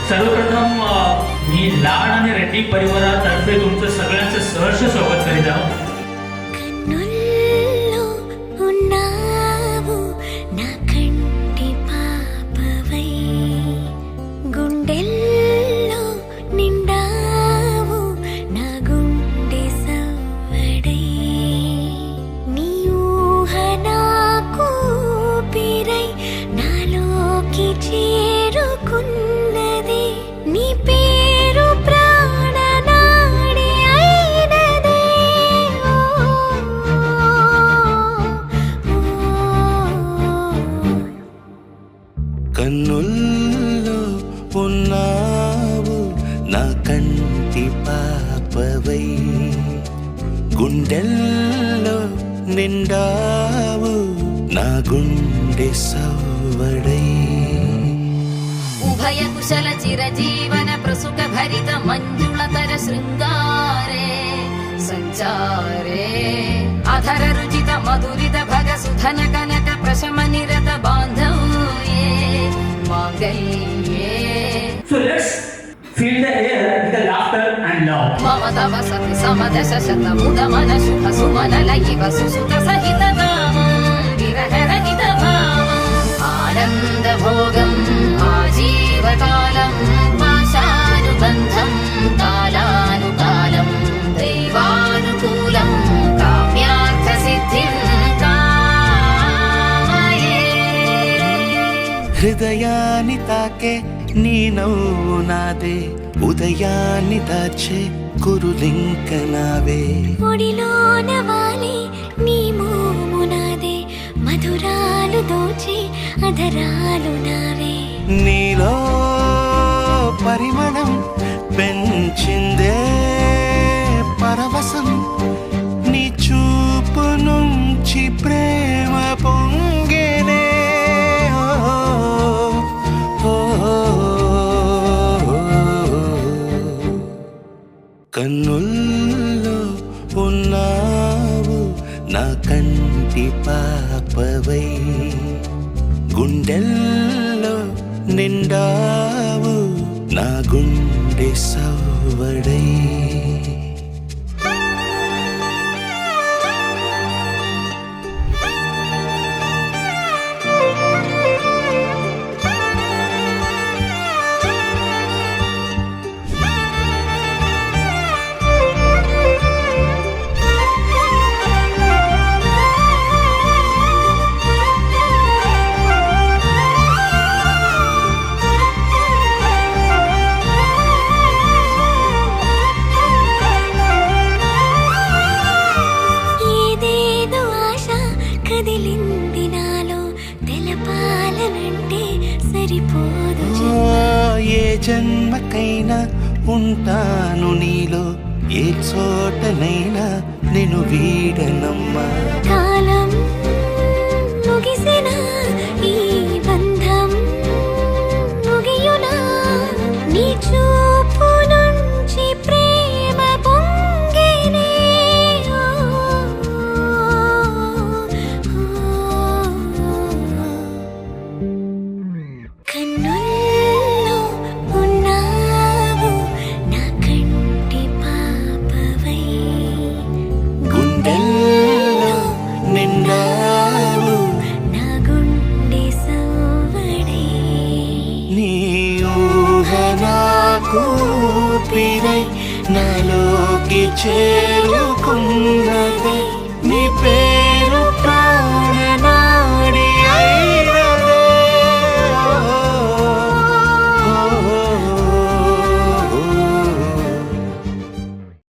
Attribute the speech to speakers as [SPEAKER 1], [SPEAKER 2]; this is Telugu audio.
[SPEAKER 1] सर्वप्रथम मी लाड आणि रेड्डी परिवारातर्फे तुमचं सगळ्यांचं सहर्ष स्वागत करीत आहोत.
[SPEAKER 2] కన్నుల్లో ఉన్నావు నా కంటి పాపవై, గుండెల్లో నిండావు నా గుండె సవ్వడై.
[SPEAKER 3] ఉభయ కుశల చిరజీవన ప్రసుక భరిత మంజుళతర శృంగారే సంచారే, అధర రుచిత మధురిత భగ సుధన కనక ప్రశమ నిరత బాంధవ్యే మాంగళ్యే.
[SPEAKER 1] So let's fill the air with the laughter and love.
[SPEAKER 3] మమ తవ సతి సమదశ శత ముద మన శుభ సుమన లయివ సుసుత సహిత కామం విరహ రహిత భావం ఆనంద భోగం ఆజీవకాలం పాశానుబంధం కాలానుకాలం దైవానుకూలం కామ్యార్థ సిద్ధిం కామయే.
[SPEAKER 2] హృదయాన్ని తాకే నీ నవ్వు నాదే, ఉదయాన్ని దాచే కురులింక నావే.
[SPEAKER 4] ఒడిలోన వాలే నీ మోము నాదే, మధురాలు దోచే అధరాలు నావే.
[SPEAKER 2] నీలో పరిమళం పెంచిందే పరవశం, నీ చూపు నుంచి ప్రేమ పొంగేనే. కన్నుల్లో ఉన్నావు నా కంటి పాపవై, గుండెల్లో నిండావు నా గుండె సవ్వడై.
[SPEAKER 4] కదిలింది నాలో తెలపాలనంటే సరిపోదు.
[SPEAKER 2] ఏ జన్మకైనా ఉంటాను నీలో, ఏ చోటనైనా నేను వీడనమ్మా.
[SPEAKER 4] కాలం ముగిసిన ఈ బంధం ముగియునా, నీ చూపు నుంచి ప్రేమ పొంగేనే. కన్నుల్లో ఉన్నావు నా కంటి పాపవై,
[SPEAKER 2] గుండెల్లో నిండావు
[SPEAKER 4] నా గుండె సవ్వడై.
[SPEAKER 2] నీ ఊహ నాకు ఊపిరై నాలోకి చేరుకున్నదే.